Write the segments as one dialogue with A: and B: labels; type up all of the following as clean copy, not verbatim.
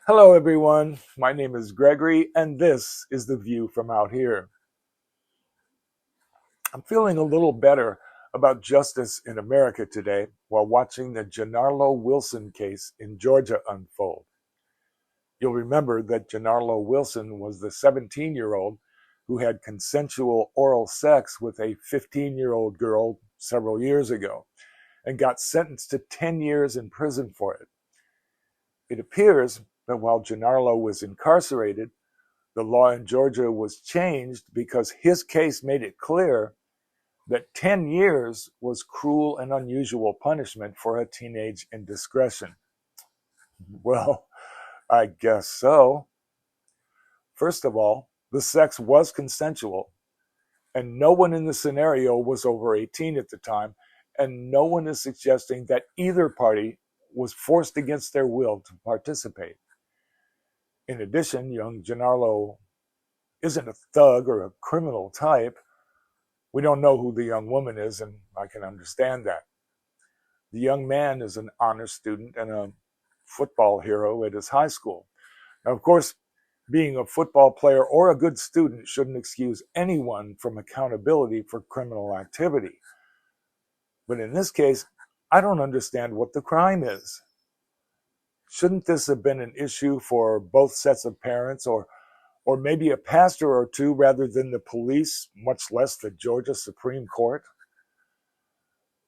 A: Hello, everyone. My name is Gregory, and this is The View from Out Here. I'm feeling a little better about justice in America today while watching the Genarlow Wilson case in Georgia unfold. You'll remember that Genarlow Wilson was the 17-year-old who had consensual oral sex with a 15-year-old girl several years ago and got sentenced to 10 years in prison for it. It appears that while Genarlow was incarcerated, the law in Georgia was changed because his case made it clear that 10 years was cruel and unusual punishment for a teenage indiscretion. Well, I guess so. First of all, the sex was consensual, and no one in the scenario was over 18 at the time, and no one is suggesting that either party was forced against their will to participate. In addition, young Genarlow isn't a thug or a criminal type. We don't know who the young woman is, and I can understand that. The young man is an honor student and a football hero at his high school. Now, of course, being a football player or a good student shouldn't excuse anyone from accountability for criminal activity. But in this case, I don't understand what the crime is. Shouldn't this have been an issue for both sets of parents or maybe a pastor or two rather than the police, much less the Georgia Supreme Court?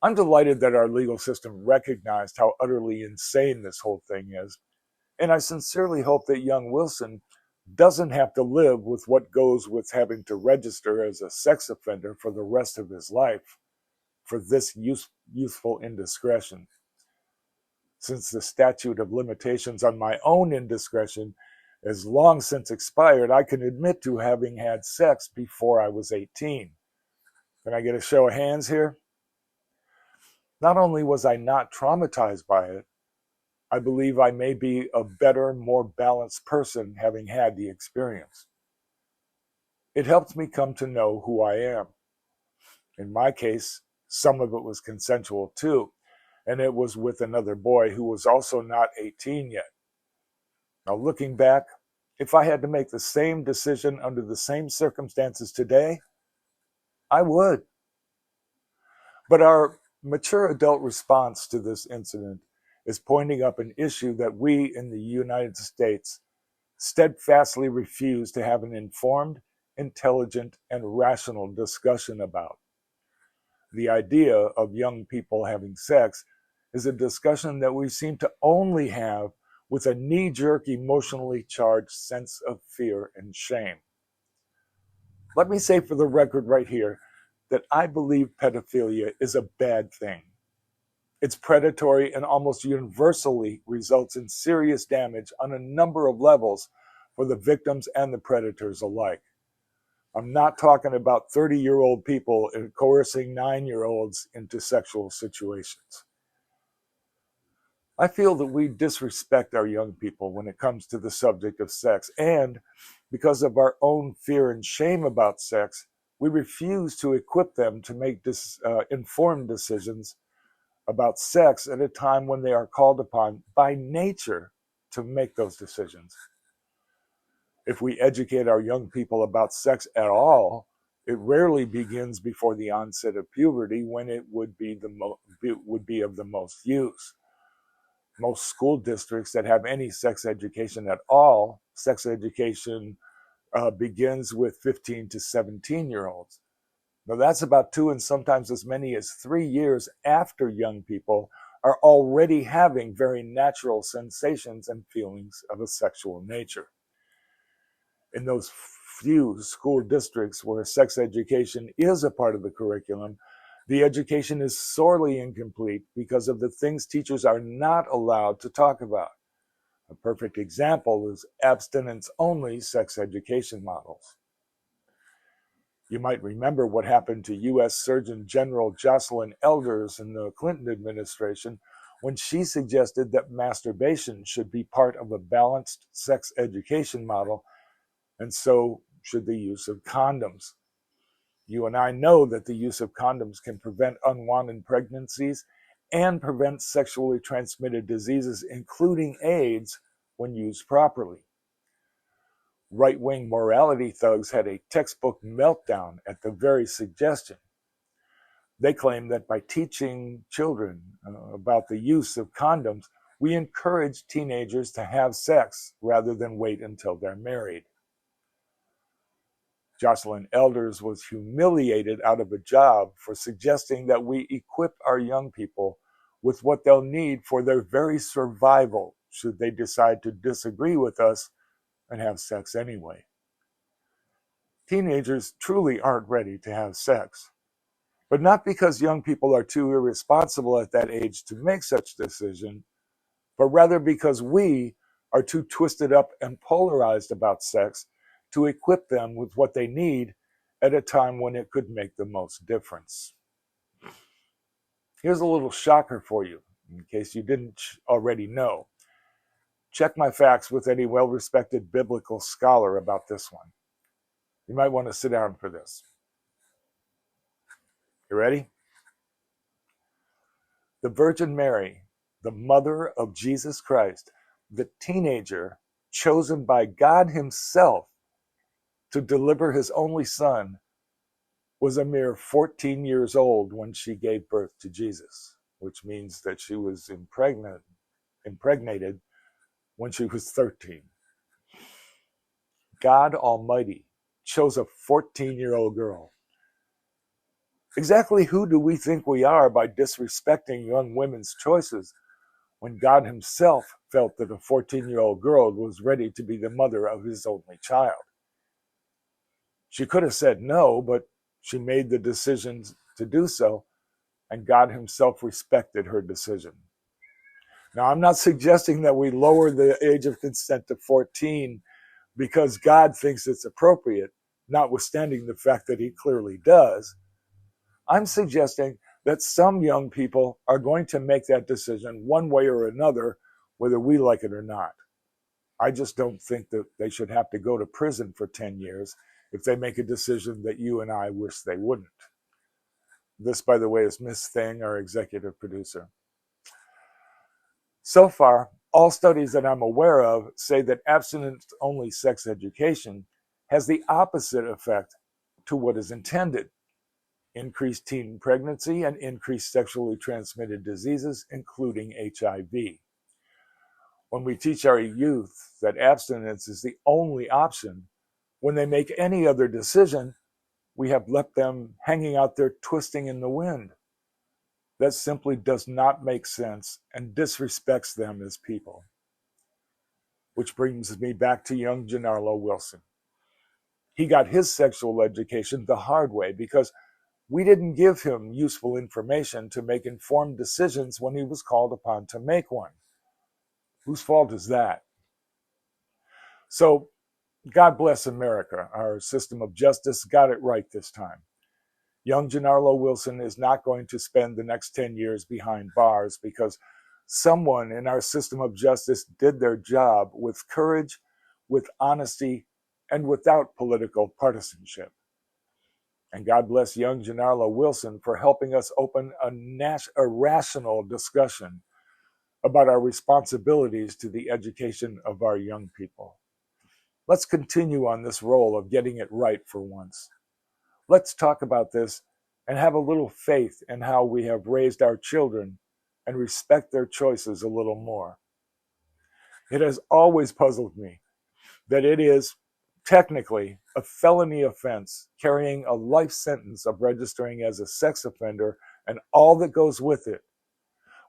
A: I'm delighted that our legal system recognized how utterly insane this whole thing is, and I sincerely hope that young Wilson doesn't have to live with what goes with having to register as a sex offender for the rest of his life for this youthful indiscretion. Since the statute of limitations on my own indiscretion has long since expired, I can admit to having had sex before I was 18. Can I get a show of hands here? Not only was I not traumatized by it, I believe I may be a better, more balanced person having had the experience. It helped me come to know who I am. In my case, some of it was consensual too, and it was with another boy who was also not 18 yet. Now, looking back, if I had to make the same decision under the same circumstances today, I would. But our mature adult response to this incident is pointing up an issue that we in the United States steadfastly refuse to have an informed, intelligent, and rational discussion about. The idea of young people having sex is a discussion that we seem to only have with a knee-jerk, emotionally charged sense of fear and shame. Let me say for the record right here that I believe pedophilia is a bad thing. It's predatory and almost universally results in serious damage on a number of levels for the victims and the predators alike. I'm not talking about 30-year-old people coercing 9-year-olds into sexual situations. I feel that we disrespect our young people when it comes to the subject of sex, and because of our own fear and shame about sex, we refuse to equip them to make informed decisions about sex at a time when they are called upon by nature to make those decisions. If we educate our young people about sex at all, it rarely begins before the onset of puberty when it would be of the most use. Most school districts that have any sex education at all, sex education begins with 15 to 17-year-olds. Now, that's about 2 and sometimes as many as 3 years after young people are already having very natural sensations and feelings of a sexual nature. In those few school districts where sex education is a part of the curriculum, the education is sorely incomplete because of the things teachers are not allowed to talk about. A perfect example is abstinence-only sex education models. You might remember what happened to U.S. Surgeon General Jocelyn Elders in the Clinton administration when she suggested that masturbation should be part of a balanced sex education model, and so should the use of condoms. You and I know that the use of condoms can prevent unwanted pregnancies and prevent sexually transmitted diseases, including AIDS, when used properly. Right-wing morality thugs had a textbook meltdown at the very suggestion. They claim that by teaching children about the use of condoms, we encourage teenagers to have sex rather than wait until they're married. Jocelyn Elders was humiliated out of a job for suggesting that we equip our young people with what they'll need for their very survival should they decide to disagree with us and have sex anyway. Teenagers truly aren't ready to have sex, but not because young people are too irresponsible at that age to make such decisions, but rather because we are too twisted up and polarized about sex to equip them with what they need at a time when it could make the most difference. Here's a little shocker for you, in case you didn't already know. Check my facts with any well-respected biblical scholar about this one. You might want to sit down for this. You ready? The Virgin Mary, the mother of Jesus Christ, the teenager chosen by God Himself to deliver His only Son, was a mere 14 years old when she gave birth to Jesus, which means that she was impregnated when she was 13. God Almighty chose a 14-year-old girl. Exactly who do we think we are by disrespecting young women's choices when God Himself felt that a 14-year-old girl was ready to be the mother of His only child? She could have said no, but she made the decision to do so, and God Himself respected her decision. Now, I'm not suggesting that we lower the age of consent to 14 because God thinks it's appropriate, notwithstanding the fact that He clearly does. I'm suggesting that some young people are going to make that decision one way or another, whether we like it or not. I just don't think that they should have to go to prison for 10 years if they make a decision that you and I wish they wouldn't. This, by the way, is Miss Thing, our executive producer. So far, all studies that I'm aware of say that abstinence-only sex education has the opposite effect to what is intended: increased teen pregnancy and increased sexually transmitted diseases, including HIV. When we teach our youth that abstinence is the only option, when they make any other decision, we have left them hanging out there twisting in the wind. That simply does not make sense and disrespects them as people. Which brings me back to young Genarlow Wilson. He got his sexual education the hard way because we didn't give him useful information to make informed decisions when he was called upon to make one. Whose fault is that? So, God bless America. Our system of justice got it right this time. Young Genarlow Wilson is not going to spend the next 10 years behind bars because someone in our system of justice did their job with courage, with honesty, and without political partisanship. And God bless young Genarlow Wilson for helping us open a rational discussion about our responsibilities to the education of our young people. Let's continue on this role of getting it right for once. Let's talk about this and have a little faith in how we have raised our children and respect their choices a little more. It has always puzzled me that it is technically a felony offense carrying a life sentence of registering as a sex offender and all that goes with it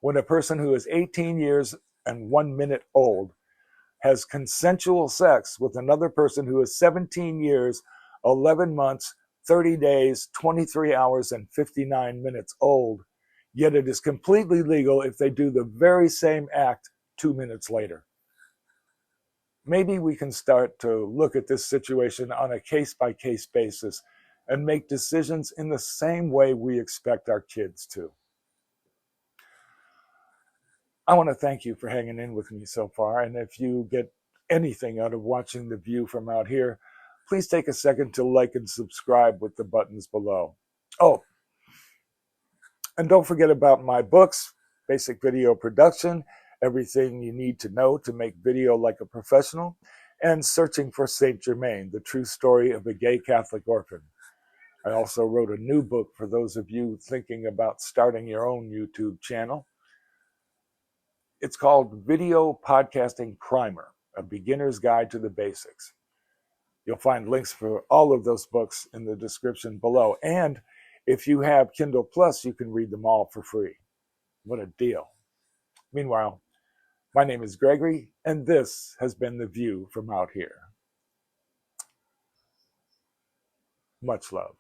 A: when a person who is 18 years and 1 minute old has consensual sex with another person who is 17 years, 11 months, 30 days, 23 hours, and 59 minutes old, yet it is completely legal if they do the very same act 2 minutes later. Maybe we can start to look at this situation on a case-by-case basis and make decisions in the same way we expect our kids to. I want to thank you for hanging in with me so far, and if you get anything out of watching the view from out here, please take a second to like and subscribe with the buttons below. Oh, and don't forget about my books, Basic Video Production, Everything You Need to Know to Make Video Like a Professional, and Searching for St. Germain, the true story of a gay Catholic orphan. I also wrote a new book for those of you thinking about starting your own YouTube channel. It's called Video Podcasting Primer, A Beginner's Guide to the Basics. You'll find links for all of those books in the description below. And if you have Kindle Plus, you can read them all for free. What a deal. Meanwhile, my name is Gregory, and this has been The View from Out Here. Much love.